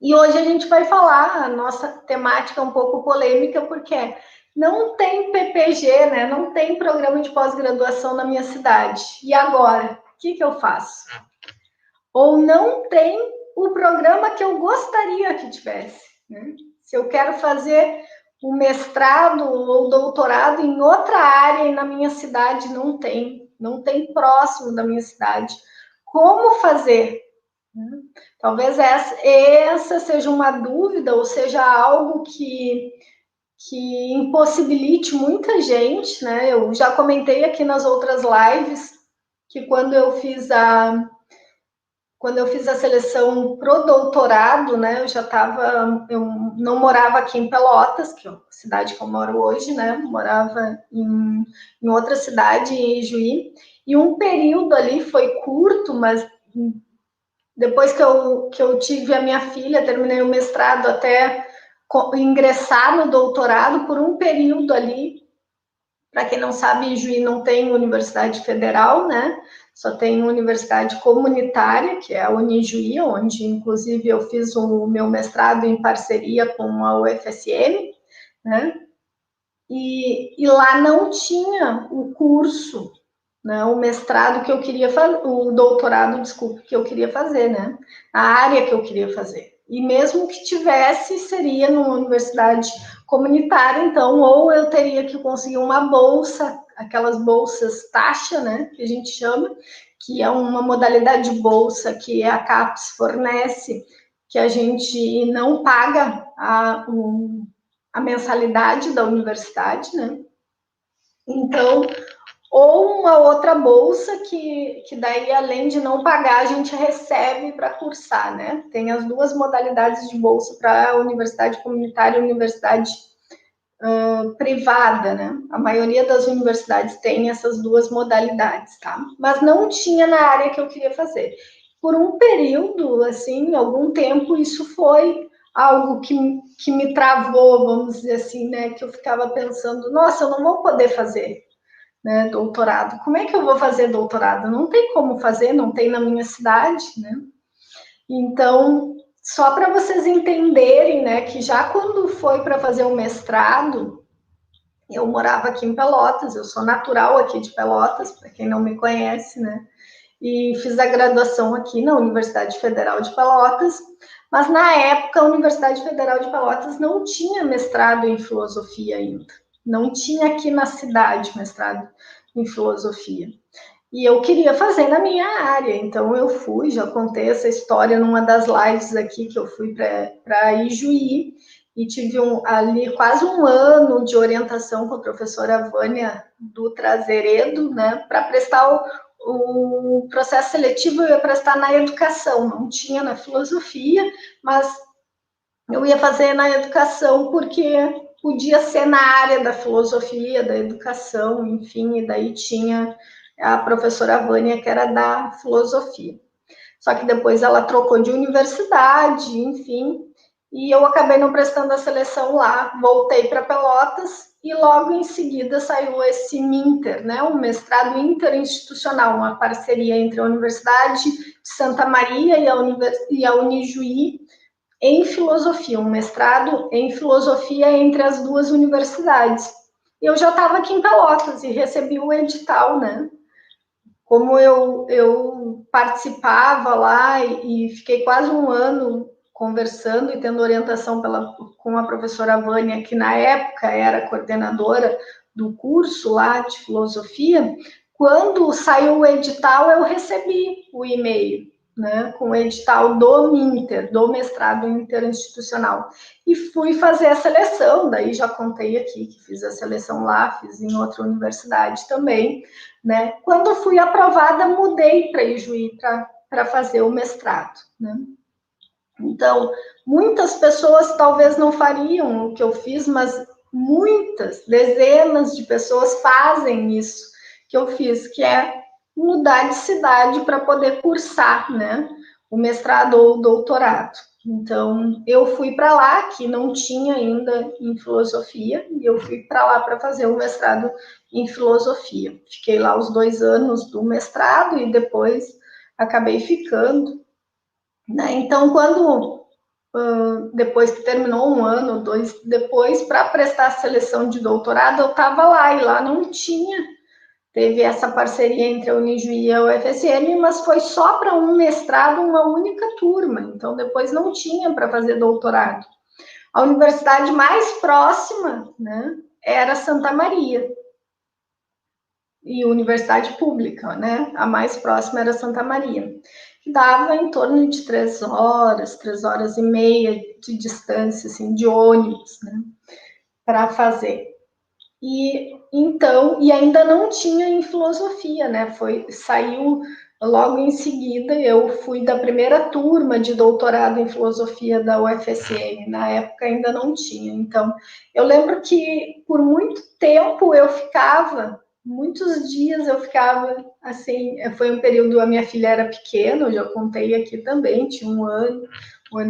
E hoje a gente vai falar, a nossa temática é um pouco polêmica, porque não tem PPG, né? Não tem programa de pós-graduação na minha cidade. E agora? O que eu faço? Ou não tem o programa que eu gostaria que tivesse, né? Se eu quero fazer um mestrado ou doutorado em outra área e na minha cidade não tem próximo da minha cidade. Como fazer? Talvez essa seja uma dúvida ou seja algo que impossibilite muita gente, né? Eu já comentei aqui nas outras lives que quando eu fiz a seleção pro doutorado, né, eu não morava aqui em Pelotas, que é a cidade que eu moro hoje, né, morava em outra cidade, em Ijuí, e um período ali foi curto, mas depois que eu tive a minha filha, terminei o mestrado até ingressar no doutorado, por um período ali, para quem não sabe, Juí não tem universidade federal, né? Só tem universidade comunitária, que é a Unijuí, onde inclusive eu fiz o meu mestrado em parceria com a UFSM, né? E lá não tinha o curso, né? O mestrado que eu queria fazer, o doutorado, desculpa, que eu queria fazer, né? A área que eu queria fazer. E mesmo que tivesse, seria numa universidade comunitária, então, ou eu teria que conseguir uma bolsa, aquelas bolsas taxa, né, que a gente chama, que é uma modalidade de bolsa que a CAPES fornece, que a gente não paga a mensalidade da universidade, né? Então, ou uma outra bolsa que daí, além de não pagar, a gente recebe para cursar, né? Tem as duas modalidades de bolsa para a universidade comunitária e universidade privada, né? A maioria das universidades tem essas duas modalidades, tá? Mas não tinha na área que eu queria fazer. Por um período, assim, algum tempo, isso foi algo que me travou, vamos dizer assim, né? Que eu ficava pensando, nossa, eu não vou poder fazer, né, doutorado. Como é que eu vou fazer doutorado? Não tem como fazer, não tem na minha cidade, né? Então, só para vocês entenderem, né, que já quando foi para fazer o mestrado, eu morava aqui em Pelotas, eu sou natural aqui de Pelotas, para quem não me conhece, né? E fiz a graduação aqui na Universidade Federal de Pelotas, mas na época a Universidade Federal de Pelotas não tinha mestrado em filosofia ainda. Não tinha aqui na cidade mestrado em filosofia. E eu queria fazer na minha área, então eu fui, já contei essa história numa das lives aqui que eu fui para Ijuí, e tive ali quase um ano de orientação com a professora Vânia Dutra Azeredo, né, para prestar o processo seletivo. Eu ia prestar na educação, não tinha na filosofia, mas eu ia fazer na educação porque podia ser na área da filosofia, da educação, enfim, e daí tinha a professora Vânia, que era da filosofia. Só que depois ela trocou de universidade, enfim, e eu acabei não prestando a seleção lá, voltei para Pelotas e logo em seguida saiu esse MINTER, né, um mestrado interinstitucional, uma parceria entre a Universidade de Santa Maria e a Unijuí em filosofia, um mestrado em filosofia entre as duas universidades. Eu já estava aqui em Pelotas e recebi o edital, né? Como eu participava lá e fiquei quase um ano conversando e tendo orientação com a professora Vânia, que na época era coordenadora do curso lá de filosofia, quando saiu o edital, eu recebi o e-mail, né, com o edital do MINTER, do mestrado interinstitucional, e fui fazer a seleção. Daí já contei aqui que fiz a seleção lá, fiz em outra universidade também, né? Quando eu fui aprovada, mudei para Ijuí para fazer o mestrado, né? Então, muitas pessoas talvez não fariam o que eu fiz, mas muitas, dezenas de pessoas fazem isso que eu fiz, que é mudar de cidade para poder cursar, né, o mestrado ou o doutorado. Então, eu fui para lá, que não tinha ainda em filosofia, e eu fui para lá para fazer o mestrado em filosofia. Fiquei lá os 2 anos do mestrado e depois acabei ficando, né? Então, quando depois que terminou 1 ano, 2 depois, para prestar a seleção de doutorado, eu estava lá, e lá não tinha. Teve essa parceria entre a Unijuí e a UFSM, mas foi só para um mestrado, uma única turma. Então, depois não tinha para fazer doutorado. A universidade mais próxima, né, era Santa Maria. E universidade pública, né? A mais próxima era Santa Maria. Dava em torno de 3 horas e meia de distância, assim, de ônibus, né? Para fazer. E então, e ainda não tinha em filosofia, né? Saiu logo em seguida, eu fui da primeira turma de doutorado em filosofia da UFSM, na época ainda não tinha. Então, eu lembro que por muito tempo eu ficava, muitos dias eu ficava assim, foi um período, a minha filha era pequena, eu já contei aqui também, tinha 1 ano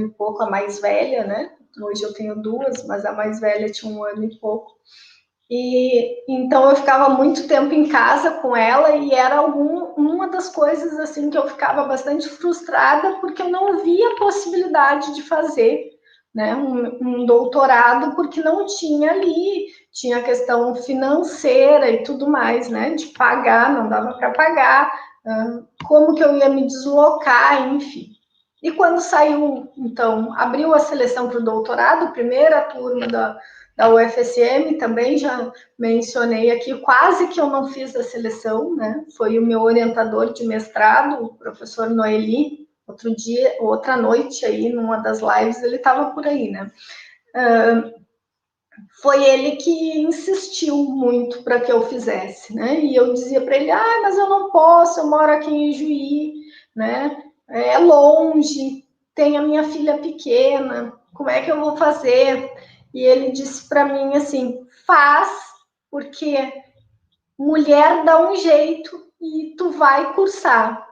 e pouco, a mais velha, né? Hoje eu tenho 2, mas a mais velha tinha 1 ano e pouco. E então eu ficava muito tempo em casa com ela, e era uma das coisas assim que eu ficava bastante frustrada, porque eu não via a possibilidade de fazer, né, um doutorado, porque não tinha ali, tinha a questão financeira e tudo mais, né, de pagar, não dava para pagar, como que eu ia me deslocar, enfim. E quando saiu, então, abriu a seleção para o doutorado, primeira turma da UFSM, também já mencionei aqui, quase que eu não fiz a seleção, né? Foi o meu orientador de mestrado, o professor Noeli, outra noite aí, numa das lives, ele estava por aí, né? Foi ele que insistiu muito para que eu fizesse, né? E eu dizia para ele, mas eu não posso, eu moro aqui em Juí, né? É longe, tenho a minha filha pequena, como é que eu vou fazer? E ele disse para mim assim, faz, porque mulher dá um jeito e tu vai cursar.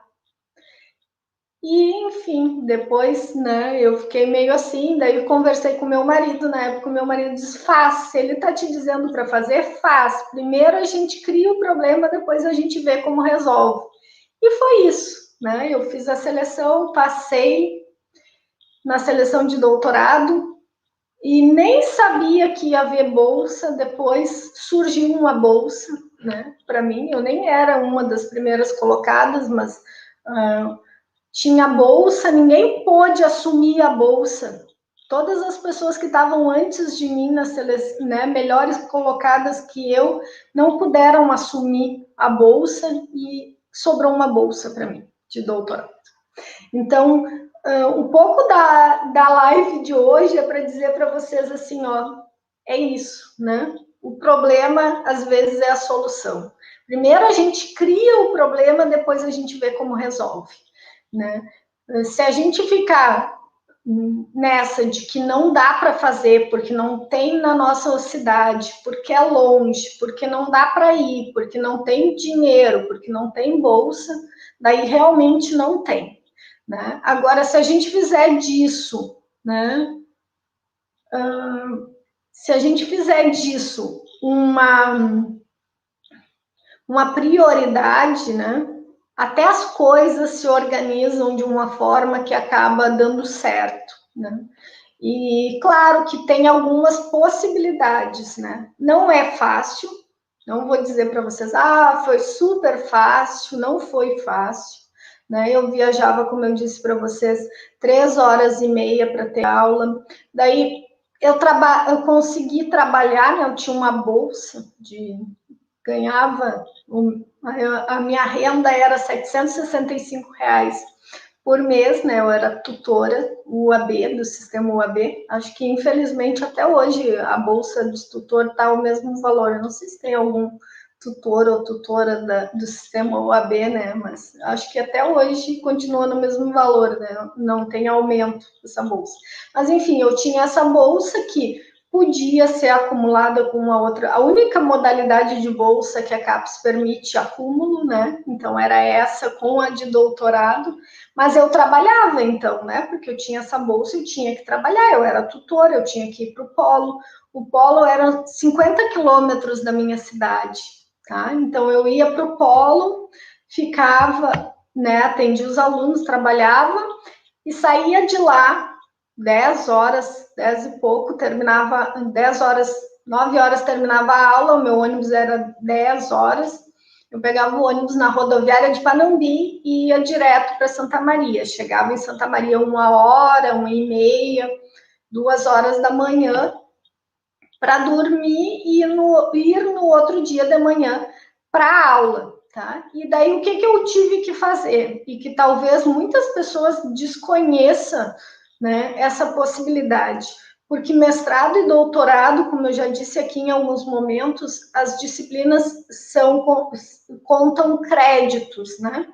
E, enfim, depois, né, eu fiquei meio assim, daí eu conversei com meu marido, na época o meu marido disse, faz, se ele tá te dizendo para fazer, faz. Primeiro a gente cria o problema, depois a gente vê como resolve. E foi isso, né, eu fiz a seleção, passei na seleção de doutorado, e nem sabia que ia haver bolsa, depois surgiu uma bolsa, né, para mim, eu nem era uma das primeiras colocadas, mas tinha bolsa, ninguém pôde assumir a bolsa. Todas as pessoas que estavam antes de mim na seleção, né, melhores colocadas que eu, não puderam assumir a bolsa, e sobrou uma bolsa para mim de doutorado. Então, um pouco da live de hoje é para dizer para vocês assim, ó, é isso, né? O problema, às vezes, é a solução. Primeiro a gente cria o problema, depois a gente vê como resolve, né? Se a gente ficar nessa de que não dá para fazer, porque não tem na nossa cidade, porque é longe, porque não dá para ir, porque não tem dinheiro, porque não tem bolsa, daí realmente não tem, né? Agora, se a gente fizer disso, né? Se a gente fizer disso uma prioridade, né? Até as coisas se organizam de uma forma que acaba dando certo, né? E claro que tem algumas possibilidades, né? Não é fácil, não vou dizer para vocês, foi super fácil, não foi fácil, né? Eu viajava, como eu disse para vocês, 3 horas e meia para ter aula, daí eu consegui trabalhar, né? Eu tinha uma bolsa ganhava, a minha renda era R$ 765 por mês, né? Eu era tutora UAB, do sistema UAB. Acho que, infelizmente, até hoje a bolsa de tutor está o mesmo valor. Eu não sei se tem algum tutor ou tutora do sistema UAB, né? Mas acho que até hoje continua no mesmo valor, né? Não tem aumento dessa bolsa. Mas, enfim, eu tinha essa bolsa que podia ser acumulada com uma outra. A única modalidade de bolsa que a CAPES permite acúmulo, né? Então, era essa com a de doutorado. Mas eu trabalhava, então, né? Porque eu tinha essa bolsa e tinha que trabalhar. Eu era tutora, eu tinha que ir para o polo. O polo era 50 quilômetros da minha cidade, tá? Então, eu ia para o polo, ficava, né? Atendia os alunos, trabalhava e saía de lá 10 horas, 10 e pouco, terminava, 10 horas, 9 horas terminava a aula, o meu ônibus era 10 horas, eu pegava o ônibus na rodoviária de Panambi e ia direto para Santa Maria. Chegava em Santa Maria 1 hora, 1h30, 2 horas da manhã, para dormir e ir no outro dia de manhã para a aula, tá? E daí o que eu tive que fazer? E que talvez muitas pessoas desconheçam, né, essa possibilidade. Porque mestrado e doutorado, como eu já disse aqui em alguns momentos, as disciplinas contam créditos, né?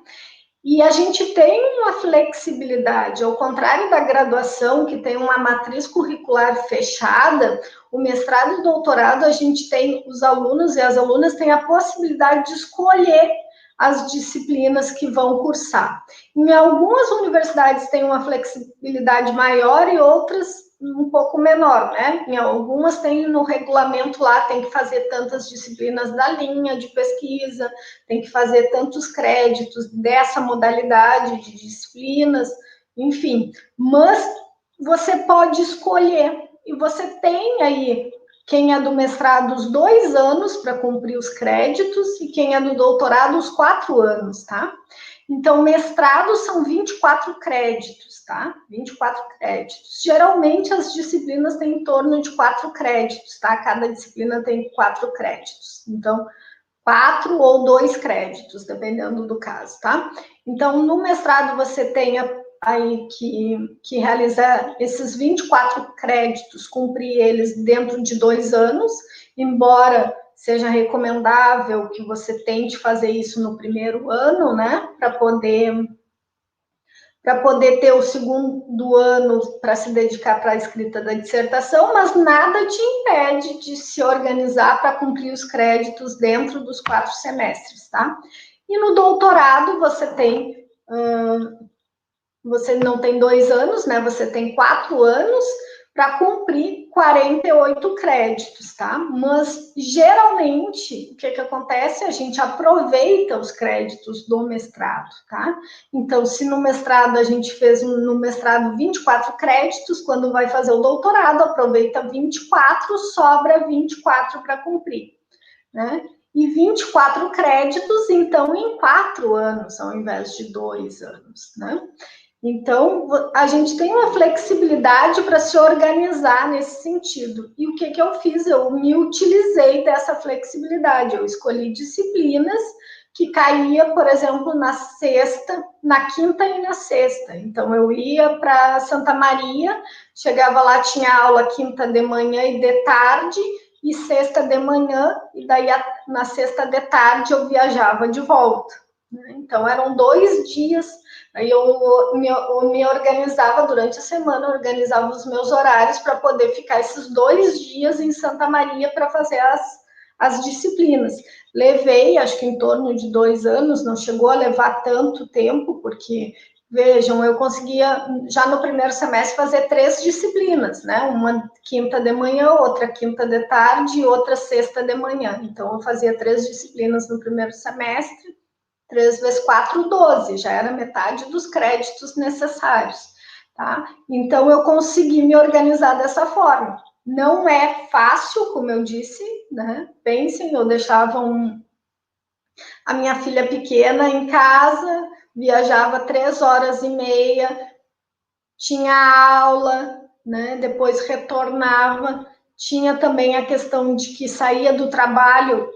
E a gente tem uma flexibilidade, ao contrário da graduação, que tem uma matriz curricular fechada, o mestrado e o doutorado, a gente tem, os alunos e as alunas têm a possibilidade de escolher as disciplinas que vão cursar. Em algumas universidades tem uma flexibilidade maior e outras um pouco menor, né? Em algumas tem no regulamento lá, tem que fazer tantas disciplinas da linha de pesquisa, tem que fazer tantos créditos dessa modalidade de disciplinas, enfim. Mas você pode escolher, e você tem aí, quem é do mestrado, os 2 anos para cumprir os créditos, e quem é do doutorado, os 4 anos, tá? Então, mestrado são 24 créditos, tá? 24 créditos. Geralmente, as disciplinas têm em torno de 4 créditos, tá? Cada disciplina tem 4 créditos. Então, 4 ou 2 créditos, dependendo do caso, tá? Então, no mestrado, você tem aí que realizar esses 24 créditos, cumprir eles dentro de 2 anos, embora seja recomendável que você tente fazer isso no primeiro ano, né? Para poder ter o segundo ano para se dedicar para a escrita da dissertação, mas nada te impede de se organizar para cumprir os créditos dentro dos 4 semestres, tá? E no doutorado você não tem 2 anos, né? Você tem 4 anos para cumprir 48 créditos, tá? Mas geralmente o que acontece? A gente aproveita os créditos do mestrado, tá? Então, se no mestrado a gente fez no mestrado 24 créditos, quando vai fazer o doutorado, aproveita 24, sobra 24 para cumprir, né? E 24 créditos, então, em 4 anos, ao invés de 2 anos, né? Então, a gente tem uma flexibilidade para se organizar nesse sentido. E o que eu fiz? Eu me utilizei dessa flexibilidade. Eu escolhi disciplinas que caía, por exemplo, na sexta, na quinta e na sexta. Então, eu ia para Santa Maria, chegava lá, tinha aula quinta de manhã e de tarde, e sexta de manhã, e daí na sexta de tarde eu viajava de volta. Então, eram 2 dias. Aí eu me organizava durante a semana, organizava os meus horários para poder ficar esses 2 dias em Santa Maria para fazer as disciplinas. Levei, acho que em torno de 2 anos, não chegou a levar tanto tempo, porque, vejam, eu conseguia, já no primeiro semestre, fazer 3 disciplinas, né? Uma quinta de manhã, outra quinta de tarde e outra sexta de manhã. Então, eu fazia 3 disciplinas no primeiro semestre, 3 vezes 4, 12, já era metade dos créditos necessários, tá? Então, eu consegui me organizar dessa forma. Não é fácil, como eu disse, né? Pensem, eu deixava a minha filha pequena em casa, viajava 3 horas e meia, tinha aula, né? Depois retornava. Tinha também a questão de que saía do trabalho,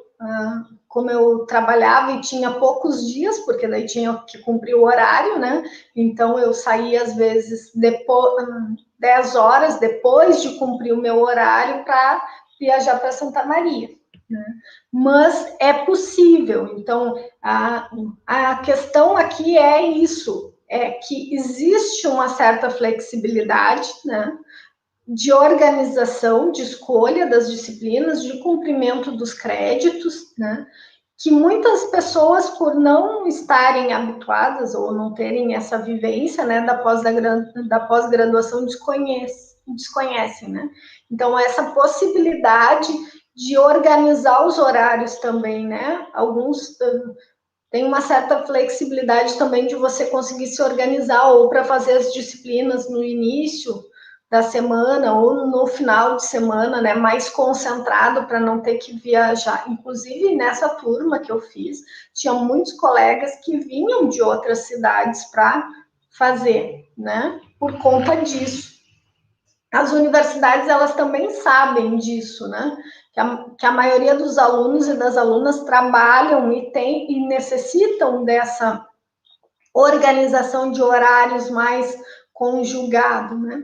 como eu trabalhava e tinha poucos dias, porque daí tinha que cumprir o horário, né? Então eu saía às vezes depois, 10 horas depois de cumprir o meu horário para viajar para Santa Maria, né? Mas é possível. Então a questão aqui é isso, é que existe uma certa flexibilidade, né? De organização, de escolha das disciplinas, de cumprimento dos créditos, né? Que muitas pessoas, por não estarem habituadas ou não terem essa vivência, né, da pós-graduação, desconhecem, né? Então, essa possibilidade de organizar os horários também, né? Alguns tem uma certa flexibilidade também de você conseguir se organizar ou para fazer as disciplinas no início, da semana ou no final de semana, né, mais concentrado para não ter que viajar. Inclusive, nessa turma que eu fiz, tinha muitos colegas que vinham de outras cidades para fazer, né, por conta disso. As universidades, elas também sabem disso, né, que a maioria dos alunos e das alunas trabalham e necessitam dessa organização de horários mais conjugado, né?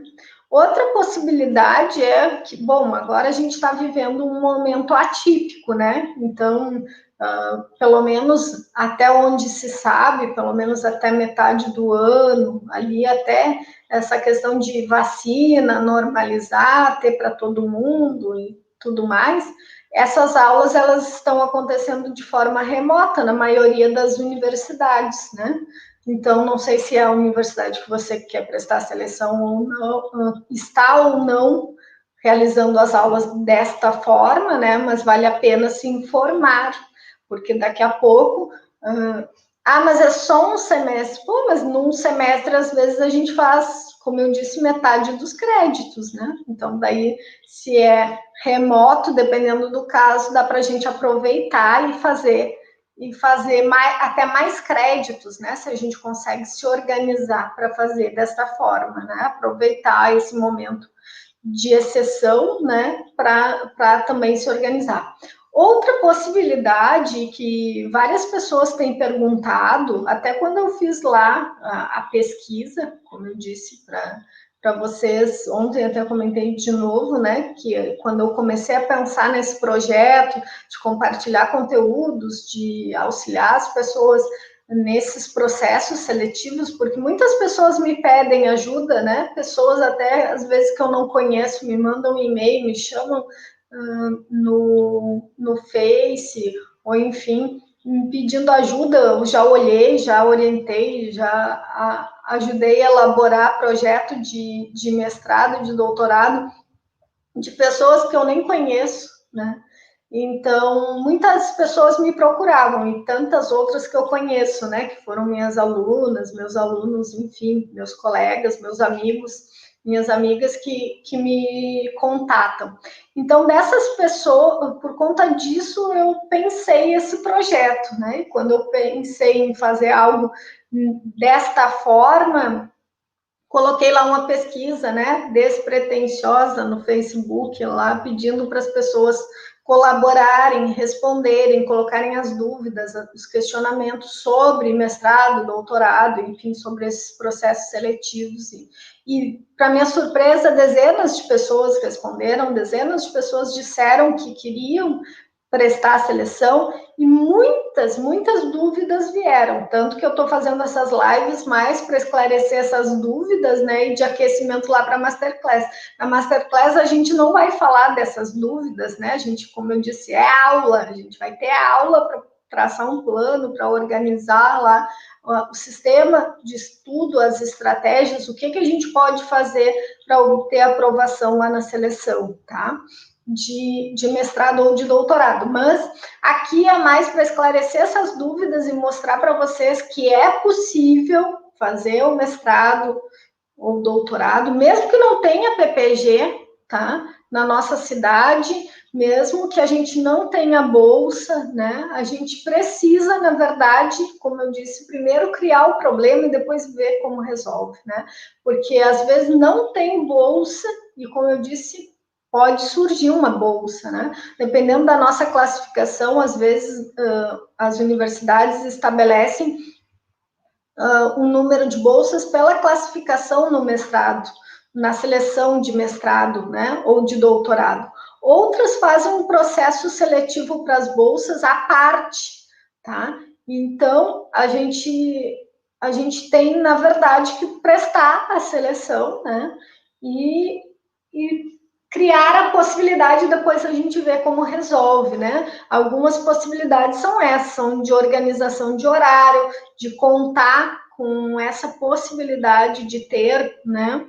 Outra possibilidade é que, bom, agora a gente está vivendo um momento atípico, né? Então, pelo menos até onde se sabe, pelo menos até metade do ano, ali até essa questão de vacina, normalizar, ter para todo mundo e tudo mais, essas aulas elas estão acontecendo de forma remota na maioria das universidades, né? Então, não sei se é a universidade que você quer prestar seleção ou não, está ou não realizando as aulas desta forma, né? Mas vale a pena se informar, porque daqui a pouco, mas é só um semestre. Pô, mas num semestre, às vezes, a gente faz, como eu disse, metade dos créditos, né? Então, daí, se é remoto, dependendo do caso, dá para a gente aproveitar e fazer até mais créditos, né? Se a gente consegue se organizar para fazer desta forma, né? Aproveitar esse momento de exceção, né? Para também se organizar. Outra possibilidade que várias pessoas têm perguntado, até quando eu fiz lá a pesquisa, como eu disse para vocês, ontem até comentei de novo, né, que quando eu comecei a pensar nesse projeto de compartilhar conteúdos, de auxiliar as pessoas nesses processos seletivos, porque muitas pessoas me pedem ajuda, né, pessoas até às vezes que eu não conheço, me mandam um e-mail, me chamam no Face, ou enfim, pedindo ajuda, eu já olhei, já orientei, já ajudei a elaborar projeto de mestrado, de doutorado, de pessoas que eu nem conheço, né? Então, muitas pessoas me procuravam e tantas outras que eu conheço, né? Que foram minhas alunas, meus alunos, enfim, meus colegas, meus amigos, minhas amigas que me contatam. Então, dessas pessoas, por conta disso, eu pensei esse projeto, né? Quando eu pensei em fazer algo desta forma, coloquei lá uma pesquisa, né, despretensiosa no Facebook, lá pedindo para as pessoas colaborarem, responderem, colocarem as dúvidas, os questionamentos sobre mestrado, doutorado, enfim, sobre esses processos seletivos. E para minha surpresa, dezenas de pessoas responderam, dezenas de pessoas disseram que queriam prestar a seleção e muitas dúvidas vieram, tanto que eu estou fazendo essas lives mais para esclarecer essas dúvidas, né, e de aquecimento lá para a Masterclass. Na Masterclass a gente não vai falar dessas dúvidas, né, a gente, como eu disse, é aula, a gente vai ter aula para traçar um plano, para organizar lá o sistema de estudo, as estratégias, o que a gente pode fazer para obter aprovação lá na seleção, tá? De mestrado ou de doutorado, mas aqui é mais para esclarecer essas dúvidas e mostrar para vocês que é possível fazer o mestrado ou doutorado, mesmo que não tenha PPG, tá? Na nossa cidade, mesmo que a gente não tenha bolsa, né? A gente precisa, na verdade, como eu disse, primeiro criar o problema e depois ver como resolve, né? Porque às vezes não tem bolsa e, como eu disse, pode surgir uma bolsa, né? Dependendo da nossa classificação, às vezes as universidades estabelecem um número de bolsas pela classificação no mestrado, na seleção de mestrado, né? Ou de doutorado. Outras fazem um processo seletivo para as bolsas à parte, tá? Então, a gente tem, na verdade, que prestar a seleção, né? E criar a possibilidade, depois a gente vê como resolve, né? Algumas possibilidades são essas, são de organização de horário, de contar com essa possibilidade de ter, né?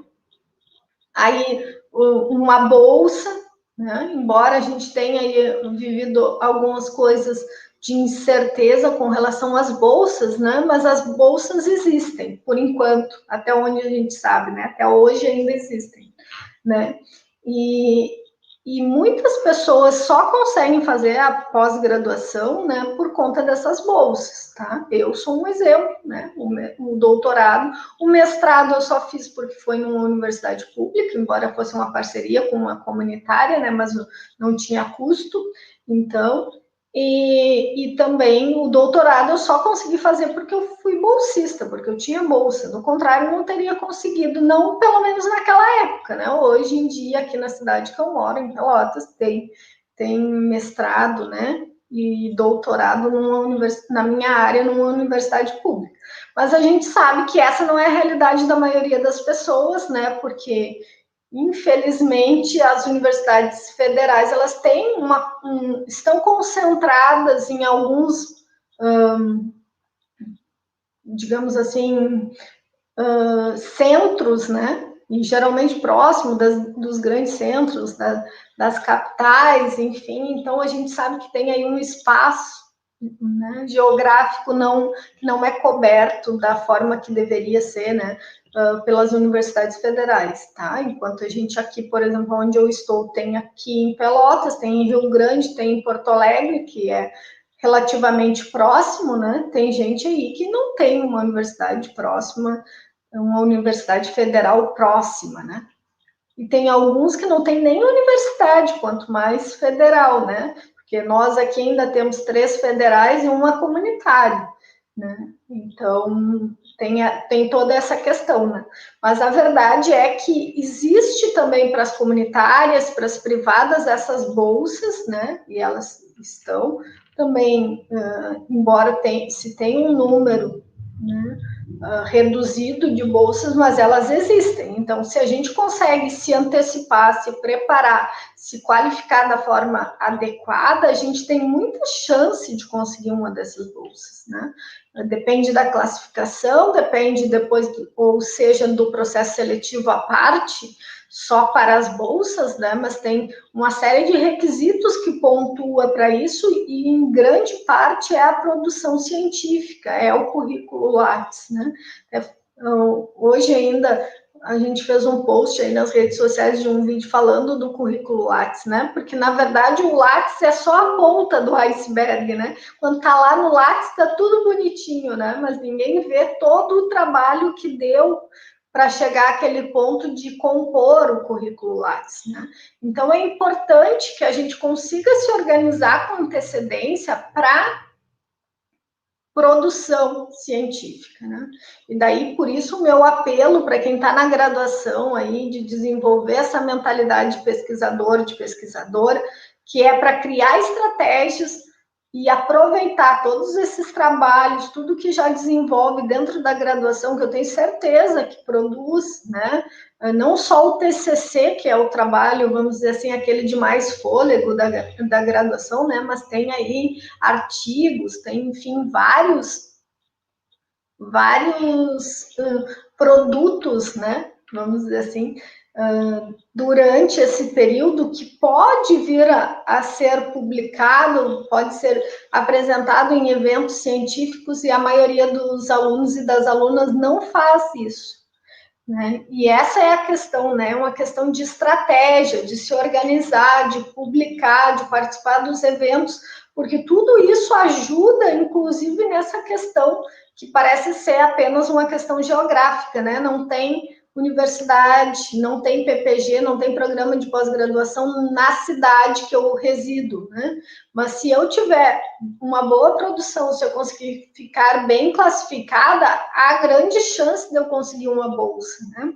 Aí uma bolsa, né? Embora a gente tenha aí vivido algumas coisas de incerteza com relação às bolsas, né? Mas as bolsas existem, por enquanto, até onde a gente sabe, né? Até hoje ainda existem. né? E muitas pessoas só conseguem fazer a pós-graduação, né, por conta dessas bolsas, tá? Eu sou um exemplo, né? O doutorado, o mestrado eu só fiz porque foi numa universidade pública, embora fosse uma parceria com uma comunitária, né? Mas não tinha custo, então. E também o doutorado eu só consegui fazer porque eu fui bolsista, porque eu tinha bolsa. Do contrário, não teria conseguido, não pelo menos naquela época, né? Hoje em dia, aqui na cidade que eu moro, em Pelotas, tem mestrado, né? E doutorado na minha área, numa universidade pública. Mas a gente sabe que essa não é a realidade da maioria das pessoas, né? Porque infelizmente, as universidades federais elas têm estão concentradas em alguns, digamos assim, centros, né? E geralmente próximo dos grandes centros, das capitais, enfim. Então, a gente sabe que tem aí um espaço, né, geográfico não é coberto da forma que deveria ser, né? Pelas universidades federais, tá? Enquanto a gente aqui, por exemplo, onde eu estou, tem aqui em Pelotas, tem em Rio Grande, tem em Porto Alegre, que é relativamente próximo, né? Tem gente aí que não tem uma universidade próxima, uma universidade federal próxima, né? E tem alguns que não tem nem universidade, quanto mais federal, né? Porque nós aqui ainda temos 3 federais e uma comunitária, né? Então, tem toda essa questão, né? Mas a verdade é que existe também para as comunitárias, para as privadas, essas bolsas, né? E elas estão também, embora se tenha um número, né, reduzido de bolsas, mas elas existem. Então, se a gente consegue se antecipar, se preparar, se qualificar da forma adequada, a gente tem muita chance de conseguir uma dessas bolsas, né? Depende da classificação, depende depois, ou seja, do processo seletivo à parte, só para as bolsas, né? Mas tem uma série de requisitos que pontua para isso e, em grande parte, é a produção científica, é o currículo Lattes, né? Hoje ainda a gente fez um post aí nas redes sociais de um vídeo falando do currículo Lattes, né? Porque, na verdade, o Lattes é só a ponta do iceberg, né? Quando tá lá no Lattes, tá tudo bonitinho, né? Mas ninguém vê todo o trabalho que deu para chegar àquele ponto de compor o currículo Lattes, né? Então, é importante que a gente consiga se organizar com antecedência para produção científica, né? E daí, por isso, o meu apelo para quem está na graduação aí, de desenvolver essa mentalidade de pesquisador, de pesquisadora, que é para criar estratégias e aproveitar todos esses trabalhos, tudo que já desenvolve dentro da graduação, que eu tenho certeza que produz, né? Não só o TCC, que é o trabalho, vamos dizer assim, aquele de mais fôlego da graduação, né? Mas tem aí artigos, tem, enfim, vários produtos, né? Vamos dizer assim, durante esse período que pode vir a ser publicado, pode ser apresentado em eventos científicos e a maioria dos alunos e das alunas não faz isso, né? E essa é a questão, né? Uma questão de estratégia, de se organizar, de publicar, de participar dos eventos, porque tudo isso ajuda, inclusive, nessa questão que parece ser apenas uma questão geográfica, né? Não tem universidade, não tem PPG, não tem programa de pós-graduação na cidade que eu resido, né? Mas se eu tiver uma boa produção, se eu conseguir ficar bem classificada, há grande chance de eu conseguir uma bolsa, né?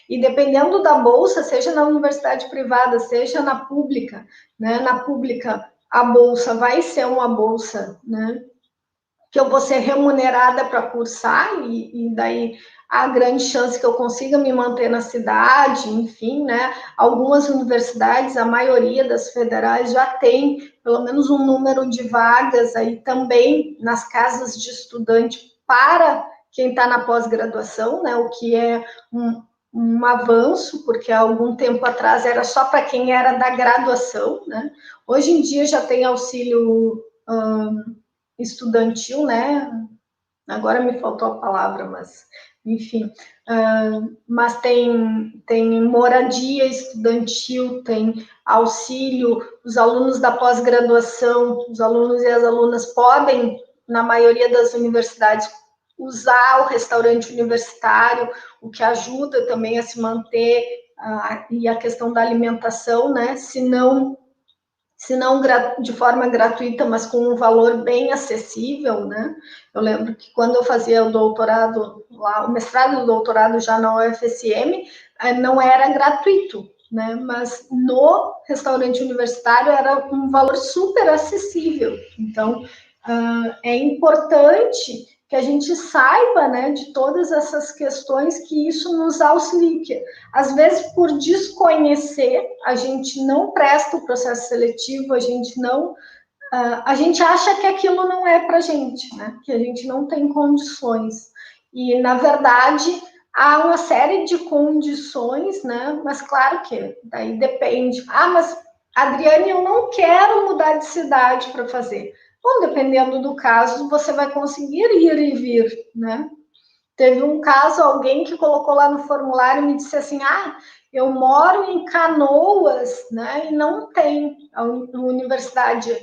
E dependendo da bolsa, seja na universidade privada, seja na pública, né? Na pública, a bolsa vai ser uma bolsa, né? Que eu vou ser remunerada para cursar, e daí há grande chance que eu consiga me manter na cidade, enfim, né? Algumas universidades, a maioria das federais, já tem pelo menos um número de vagas aí também nas casas de estudante para quem está na pós-graduação, né? O que é um avanço, porque há algum tempo atrás era só para quem era da graduação, né? Hoje em dia já tem auxílio estudantil, né? Agora me faltou a palavra, mas enfim, mas tem moradia estudantil, tem auxílio, os alunos da pós-graduação, os alunos e as alunas podem, na maioria das universidades, usar o restaurante universitário, o que ajuda também a se manter, e a questão da alimentação, né? Se não de forma gratuita, mas com um valor bem acessível, né? Eu lembro que quando eu fazia o doutorado lá, o mestrado e o doutorado já na UFSM, não era gratuito, né? Mas no restaurante universitário era um valor super acessível. Então, é importante que a gente saiba, né, de todas essas questões, que isso nos auxilia. Às vezes, por desconhecer, a gente não presta o processo seletivo, a gente acha que aquilo não é para a gente, né, que a gente não tem condições. E, na verdade, há uma série de condições, né, mas claro que daí depende. Mas, Adriane, eu não quero mudar de cidade para fazer. Bom, dependendo do caso, você vai conseguir ir e vir, né? Teve um caso, alguém que colocou lá no formulário e me disse assim, eu moro em Canoas, né, e não tem a universidade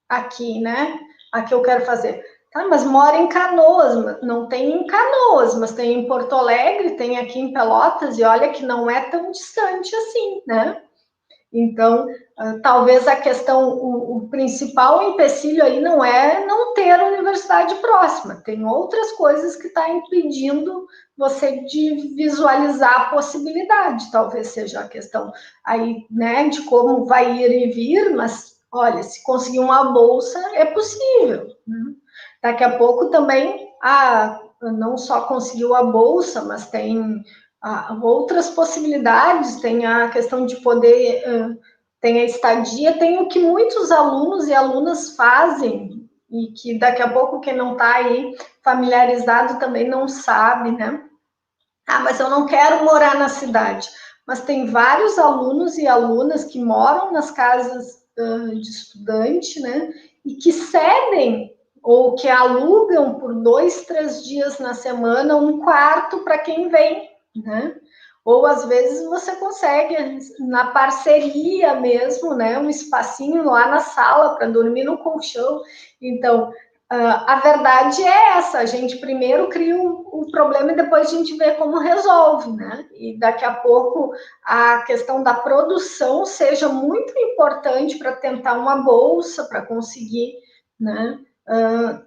aqui, né, a que eu quero fazer. Tá, mas mora em Canoas, não tem em Canoas, mas tem em Porto Alegre, tem aqui em Pelotas, e olha que não é tão distante assim, né? Então, talvez a questão, o principal empecilho aí não é não ter a universidade próxima, tem outras coisas que está impedindo você de visualizar a possibilidade, talvez seja a questão aí, né, de como vai ir e vir, mas, olha, se conseguir uma bolsa, é possível, né? Daqui a pouco também, não só conseguiu a bolsa, mas tem outras possibilidades, tem a questão de poder, tem a estadia, tem o que muitos alunos e alunas fazem, e que daqui a pouco quem não está aí familiarizado também não sabe, né? Mas eu não quero morar na cidade. Mas tem vários alunos e alunas que moram nas casas de estudante, né? E que cedem ou que alugam por 2, 3 dias na semana um quarto para quem vem, né? Ou às vezes você consegue, na parceria mesmo, né? Um espacinho lá na sala para dormir no colchão. Então, a verdade é essa, a gente primeiro cria o problema e depois a gente vê como resolve, né? E daqui a pouco a questão da produção seja muito importante para tentar uma bolsa, para conseguir, né?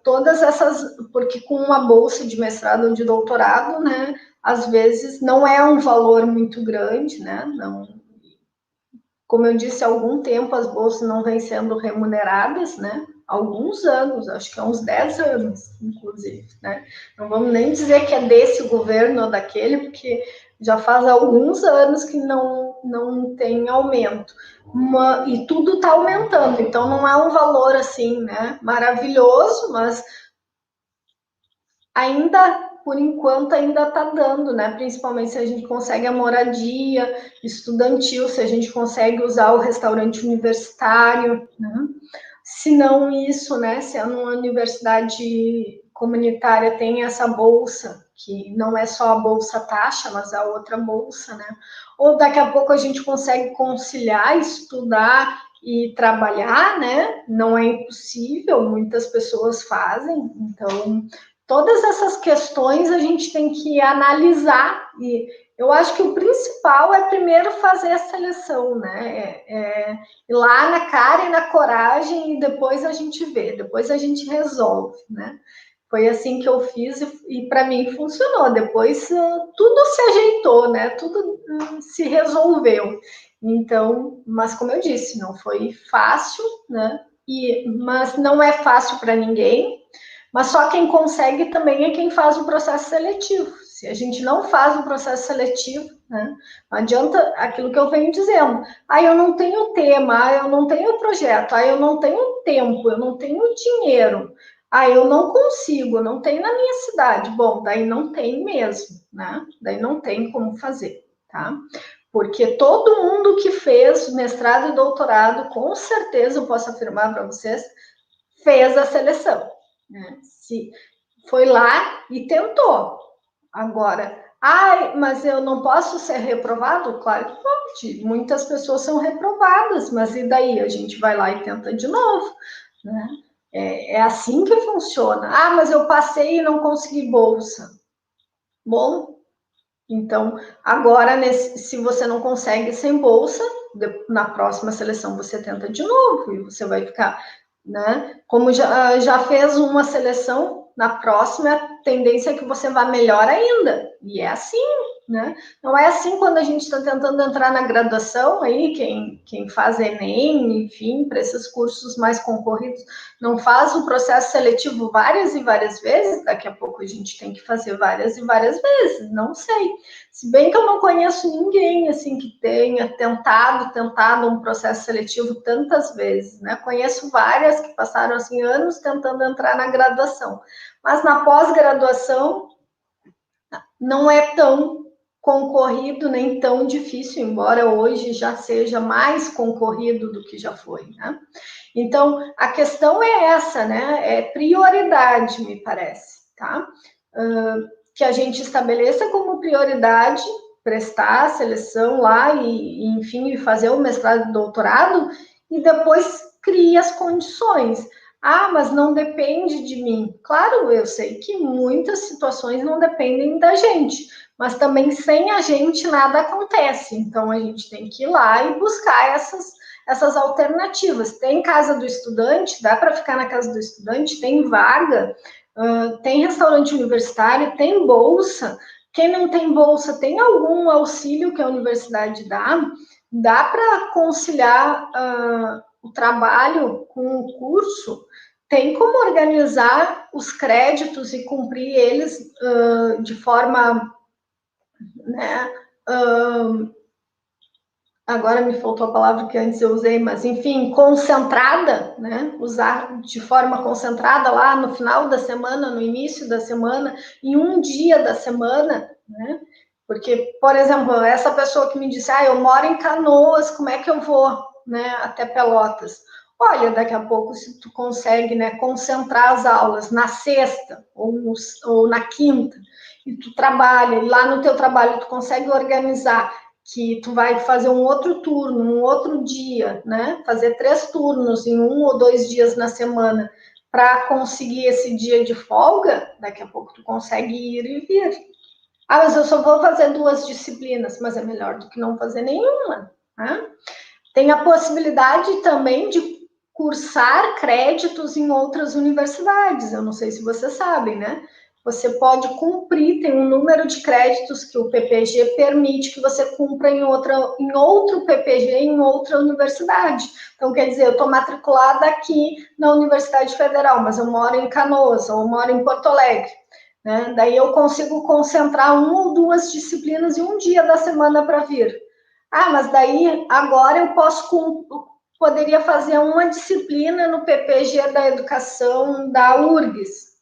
Todas essas, porque com uma bolsa de mestrado ou de doutorado, né? Às vezes não é um valor muito grande, né? Não, como eu disse, há algum tempo as bolsas não vêm sendo remuneradas, né? Alguns anos, acho que há uns 10 anos, inclusive, né? Não vamos nem dizer que é desse governo ou daquele, porque já faz alguns anos que não tem aumento. E tudo está aumentando, então não é um valor assim, né? Maravilhoso, mas ainda, por enquanto, ainda está dando, né? Principalmente se a gente consegue a moradia estudantil, se a gente consegue usar o restaurante universitário, né? Se não isso, né? Se uma universidade comunitária tem essa bolsa, que não é só a bolsa taxa, mas a outra bolsa, né? Ou daqui a pouco a gente consegue conciliar, estudar e trabalhar, né? Não é impossível, muitas pessoas fazem, então todas essas questões a gente tem que analisar, e eu acho que o principal é primeiro fazer a seleção, né? Ir lá na cara e na coragem, e depois a gente vê, depois a gente resolve, né? Foi assim que eu fiz e para mim funcionou. Depois tudo se ajeitou, né? Tudo se resolveu. Então, mas como eu disse, não foi fácil, né? Mas não é fácil para ninguém. Mas só quem consegue também é quem faz o processo seletivo. Se a gente não faz o processo seletivo, né, não adianta aquilo que eu venho dizendo. Eu não tenho tema, eu não tenho projeto, eu não tenho tempo, eu não tenho dinheiro, eu não consigo, não tem na minha cidade. Bom, daí não tem mesmo, né? Daí não tem como fazer, tá? Porque todo mundo que fez mestrado e doutorado, com certeza eu posso afirmar para vocês, fez a seleção, né? Se foi lá e tentou. Agora, mas eu não posso ser reprovado? Claro que pode. Muitas pessoas são reprovadas, mas e daí? A gente vai lá e tenta de novo, né? É assim que funciona. Mas eu passei e não consegui bolsa. Bom, então, agora, se você não consegue sem bolsa, na próxima seleção você tenta de novo e você vai ficar, né? Como já fez uma seleção, na próxima a tendência é que você vá melhor ainda. E é assim, né? Não é assim quando a gente está tentando entrar na graduação aí, quem faz Enem, enfim, para esses cursos mais concorridos, não faz o processo seletivo várias e várias vezes, daqui a pouco a gente tem que fazer várias e várias vezes, não sei. Se bem que eu não conheço ninguém assim que tenha tentado um processo seletivo tantas vezes, né? Conheço várias que passaram assim anos tentando entrar na graduação, mas na pós-graduação não é tão concorrido nem tão difícil, embora hoje já seja mais concorrido do que já foi, né? Então, a questão é essa, né? É prioridade, me parece, tá? Que a gente estabeleça como prioridade prestar a seleção lá enfim, fazer o mestrado e doutorado, e depois crie as condições. Mas não depende de mim. Claro, eu sei que muitas situações não dependem da gente, mas também sem a gente nada acontece. Então, a gente tem que ir lá e buscar essas alternativas. Tem casa do estudante, dá para ficar na casa do estudante, tem vaga, tem restaurante universitário, tem bolsa. Quem não tem bolsa, tem algum auxílio que a universidade dá para conciliar o trabalho com o curso, tem como organizar os créditos e cumprir eles de forma, né, agora me faltou a palavra que antes eu usei, mas enfim, concentrada, né? Usar de forma concentrada lá no final da semana, no início da semana, em um dia da semana, né? Porque, por exemplo, essa pessoa que me disse, eu moro em Canoas, como é que eu vou, né, até Pelotas? Olha, daqui a pouco, se tu consegue, né, concentrar as aulas na sexta ou na quinta, e tu trabalha, e lá no teu trabalho tu consegue organizar que tu vai fazer um outro turno, um outro dia, né? Fazer 3 turnos em 1 ou 2 dias na semana para conseguir esse dia de folga, daqui a pouco tu consegue ir e vir. Mas eu só vou fazer 2 disciplinas, mas é melhor do que não fazer nenhuma, né? Tem a possibilidade também de cursar créditos em outras universidades, eu não sei se vocês sabem, né? Você pode cumprir, tem um número de créditos que o PPG permite que você cumpra em outro PPG, em outra universidade. Então, quer dizer, eu estou matriculada aqui na Universidade Federal, mas eu moro em Canoas, ou moro em Porto Alegre, né? Daí eu consigo concentrar 1 ou 2 disciplinas em um dia da semana para vir. Mas daí agora eu poderia fazer uma disciplina no PPG da educação da URGS.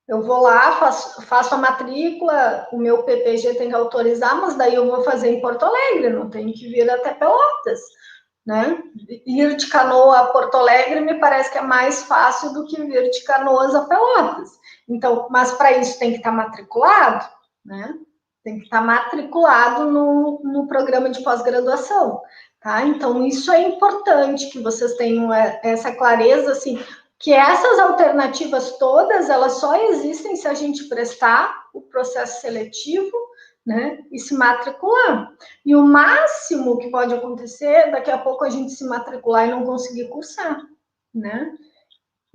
Eu vou lá, faço a matrícula, o meu PPG tem que autorizar, mas daí eu vou fazer em Porto Alegre, não tenho que vir até Pelotas, né? Ir de Canoa a Porto Alegre me parece que é mais fácil do que vir de Canoas a Pelotas. Então, mas para isso tem que estar matriculado, né? Tem que estar matriculado no programa de pós-graduação, tá? Então, isso é importante que vocês tenham essa clareza, assim, que essas alternativas todas, elas só existem se a gente prestar o processo seletivo, né, e se matricular. E o máximo que pode acontecer, daqui a pouco a gente se matricular e não conseguir cursar, né?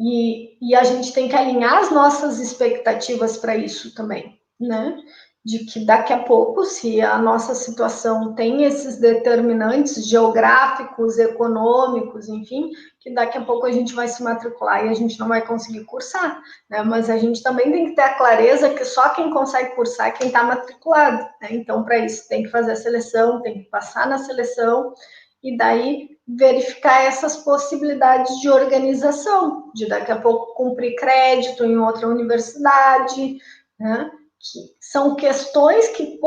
E a gente tem que alinhar as nossas expectativas para isso também, né? De que daqui a pouco, se a nossa situação tem esses determinantes geográficos, econômicos, enfim, que daqui a pouco a gente vai se matricular e a gente não vai conseguir cursar, né? Mas a gente também tem que ter a clareza que só quem consegue cursar é quem está matriculado, né? Então, para isso, tem que fazer a seleção, tem que passar na seleção, e daí verificar essas possibilidades de organização, de daqui a pouco cumprir crédito em outra universidade, né? Que são questões que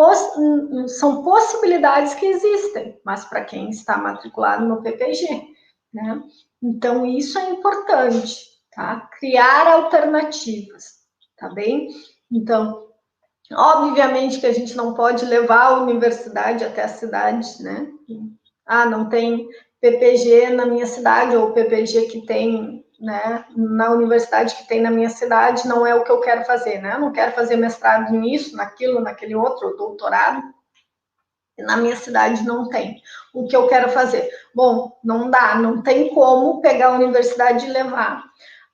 são possibilidades que existem, mas para quem está matriculado no PPG, né? Então, isso é importante, tá? Criar alternativas, tá bem? Então, Obviamente que a gente não pode levar a universidade até a cidade, né? Ah, não tem PPG na minha cidade, ou PPG que tem, né, na universidade que tem na minha cidade, não é o que eu quero fazer, né? Eu não quero fazer mestrado nisso, naquilo, naquele outro, doutorado. Na minha cidade não tem. O que eu quero fazer? Bom, não dá, não tem como pegar a universidade e levar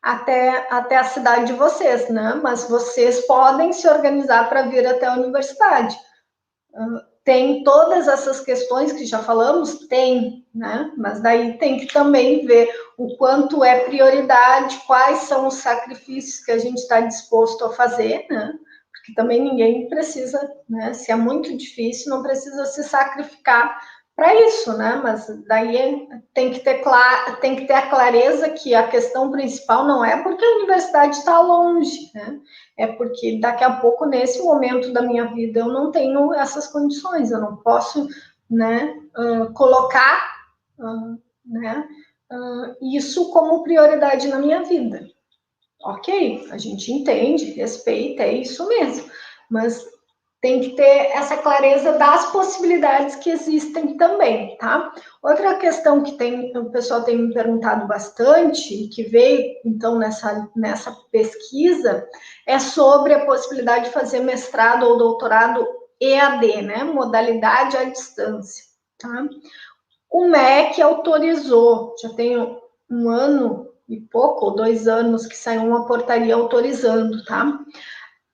até a cidade de vocês, né? Mas vocês podem se organizar para vir até a universidade. Tem todas essas questões que já falamos? Tem, né? Mas daí tem que também ver o quanto é prioridade, quais são os sacrifícios que a gente está disposto a fazer, né? Porque também ninguém precisa, né? Se é muito difícil, não precisa se sacrificar para isso, né? Mas daí tem que ter a clareza que a questão principal não é porque a universidade está longe, né? É porque daqui a pouco, nesse momento da minha vida, eu não tenho essas condições, eu não posso, né, colocar, né, isso como prioridade na minha vida. Ok, a gente entende, respeita, é isso mesmo, mas tem que ter essa clareza das possibilidades que existem também, tá? Outra questão que o pessoal tem me perguntado bastante, que veio então nessa pesquisa, é sobre a possibilidade de fazer mestrado ou doutorado EAD, né? Modalidade à distância, tá? O MEC autorizou, já tem um ano e pouco, ou 2 anos, que saiu uma portaria autorizando, tá?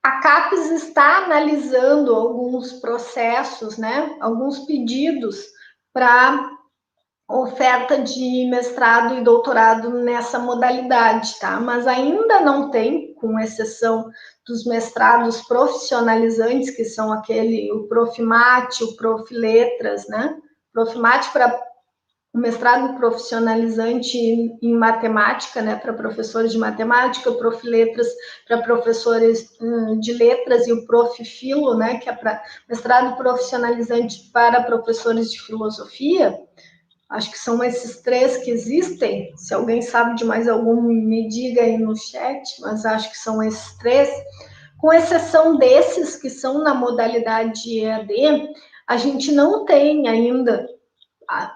A CAPES está analisando alguns processos, né, alguns pedidos para oferta de mestrado e doutorado nessa modalidade, tá? Mas ainda não tem, com exceção dos mestrados profissionalizantes, que são o Profimate, o Profiletras, né? Profimate para o mestrado profissionalizante em matemática, né, para professores de matemática, o Profiletras para professores de letras e o Profifilo, né, que é para mestrado profissionalizante para professores de filosofia. Acho que são esses 3 que existem. Se alguém sabe de mais algum, me diga aí no chat, mas acho que são esses 3. Com exceção desses que são na modalidade EAD, a gente não tem ainda,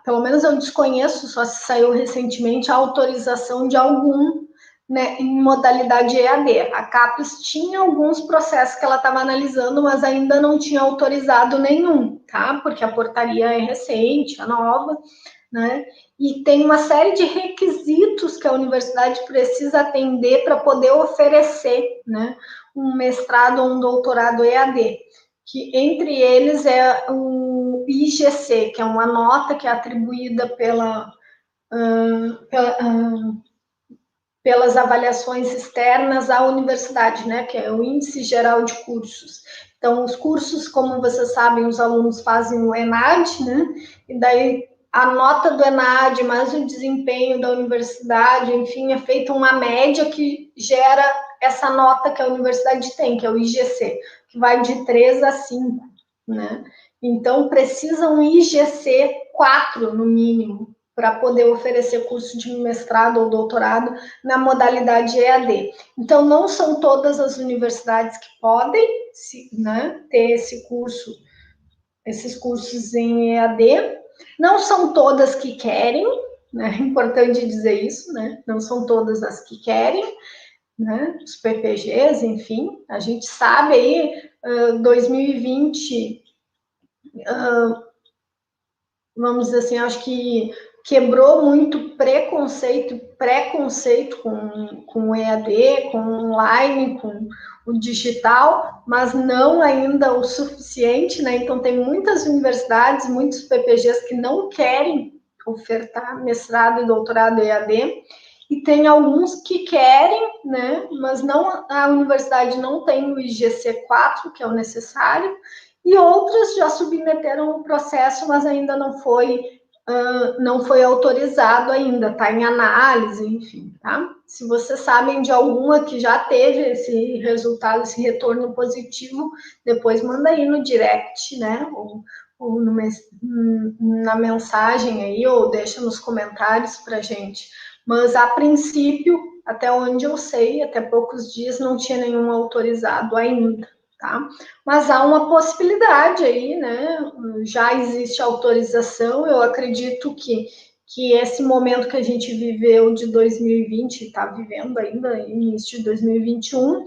pelo menos eu desconheço, só se saiu recentemente a autorização de algum, né, em modalidade EAD. A CAPES tinha alguns processos que ela estava analisando, mas ainda não tinha autorizado nenhum, tá? Porque a portaria é recente, é nova, né? E tem uma série de requisitos que a universidade precisa atender para poder oferecer, né, um mestrado ou um doutorado EAD, que entre eles é o IGC, que é uma nota que é atribuída pelas avaliações externas à universidade, né, que é o Índice Geral de Cursos. Então, os cursos, como vocês sabem, os alunos fazem o ENAD, né, e daí a nota do ENAD mais o desempenho da universidade, enfim, é feita uma média que gera essa nota que a universidade tem, que é o IGC, que vai de 3 a 5, né? Então, precisa um IGC 4, no mínimo, para poder oferecer curso de mestrado ou doutorado na modalidade EAD. Então, não são todas as universidades que podem, né, ter esses cursos em EAD, não são todas que querem, né, é importante dizer isso, né, não são todas as que querem, né, os PPGs, enfim, a gente sabe aí, 2020, vamos dizer assim, acho que quebrou muito preconceito com o EAD, com o online, com o digital, mas não ainda o suficiente, né? Então, tem muitas universidades, muitos PPGs que não querem ofertar mestrado e doutorado EAD, e tem alguns que querem, né? Mas não, a universidade não tem o IGC4, que é o necessário, e outras já submeteram o processo, mas ainda não foi autorizado ainda, está em análise, enfim, tá? Se vocês sabem de alguma que já teve esse resultado, esse retorno positivo, depois manda aí no direct, né? Ou na mensagem aí, ou deixa nos comentários pra gente. Mas, a princípio, até onde eu sei, até poucos dias, não tinha nenhum autorizado ainda, tá? Mas há uma possibilidade aí, né? Já existe autorização, eu acredito que esse momento que a gente viveu de 2020, está vivendo ainda, início de 2021,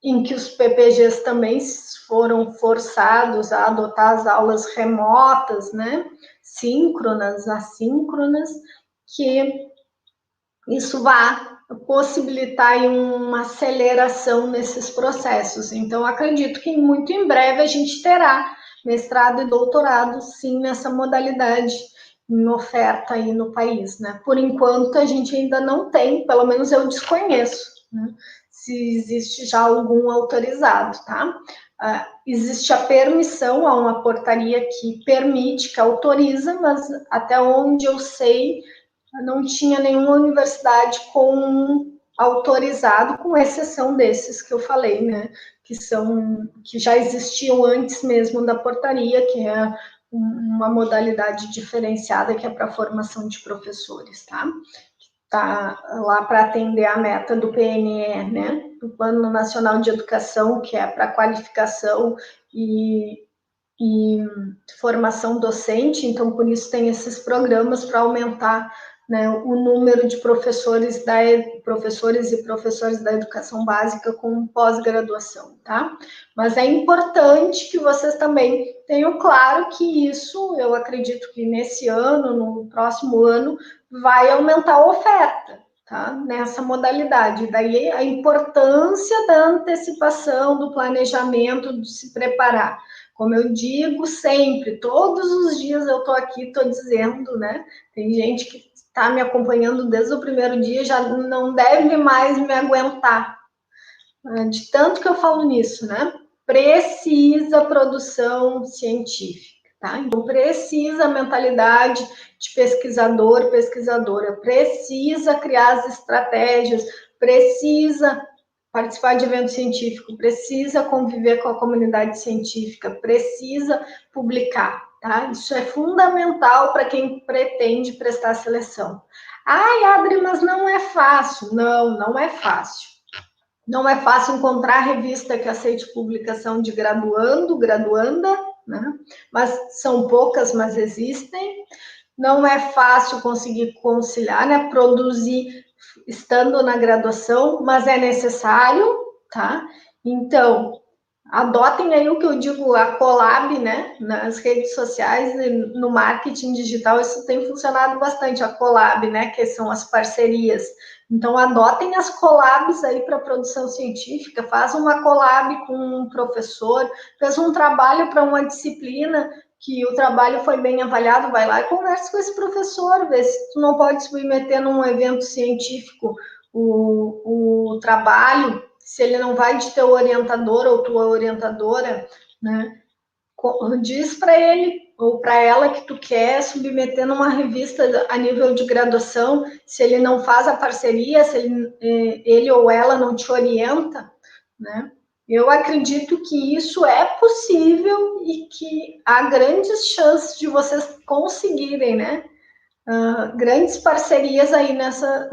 em que os PPGs também foram forçados a adotar as aulas remotas, né? Síncronas, assíncronas, que isso vai possibilitar uma aceleração nesses processos. Então, acredito que muito em breve a gente terá mestrado e doutorado, sim, nessa modalidade em oferta aí no país, né? Por enquanto, a gente ainda não tem, pelo menos eu desconheço, né? Se existe já algum autorizado, tá? Existe a permissão, há uma portaria que permite, que autoriza, mas até onde eu sei, não tinha nenhuma universidade com autorizado, com exceção desses que eu falei, né? Que já existiam antes mesmo da portaria, que é uma modalidade diferenciada que é para a formação de professores, tá? Tá lá para atender a meta do PNE, né? Do Plano Nacional de Educação, que é para qualificação e formação docente, então por isso tem esses programas para aumentar, né, o número de professores e professores da educação básica com pós-graduação, tá? Mas é importante que vocês também tenham claro que isso, eu acredito que nesse ano, no próximo ano, vai aumentar a oferta, tá? Nessa modalidade. Daí a importância da antecipação, do planejamento, de se preparar. Como eu digo sempre, todos os dias eu estou aqui, estou dizendo, né? Tem gente que está me acompanhando desde o primeiro dia, já não deve mais me aguentar, de tanto que eu falo nisso, né? Precisa produção científica, tá? Então, precisa mentalidade de pesquisador, pesquisadora, precisa criar as estratégias, precisa participar de evento científico, precisa conviver com a comunidade científica, precisa publicar, tá? Isso é fundamental para quem pretende prestar seleção. Ai, Adri, mas não é fácil. Não, não é fácil. Não é fácil encontrar revista que aceite publicação de graduando, graduanda, né? Mas são poucas, mas existem. Não é fácil conseguir conciliar, né? Produzir estando na graduação, mas é necessário, tá? Então, adotem aí o que eu digo, a collab, né? Nas redes sociais e no marketing digital, isso tem funcionado bastante, a collab, né? Que são as parcerias. Então, adotem as collabs aí para produção científica, faz uma collab com um professor, fez um trabalho para uma disciplina que o trabalho foi bem avaliado, vai lá e conversa com esse professor, vê se tu não pode submeter num evento científico o trabalho, se ele não vai de teu orientador ou tua orientadora, né? Diz para ele ou para ela que tu quer submeter numa revista a nível de graduação, se ele não faz a parceria, se ele ou ela não te orienta, né? Eu acredito que isso é possível e que há grandes chances de vocês conseguirem, né? Grandes parcerias aí nessa,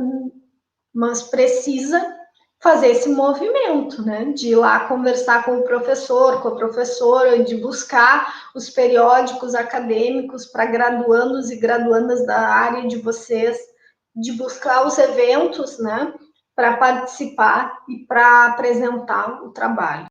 mas precisa fazer esse movimento, né? De ir lá conversar com o professor, com a professora, de buscar os periódicos acadêmicos para graduandos e graduandas da área de vocês, de buscar os eventos, né? Para participar e para apresentar o trabalho.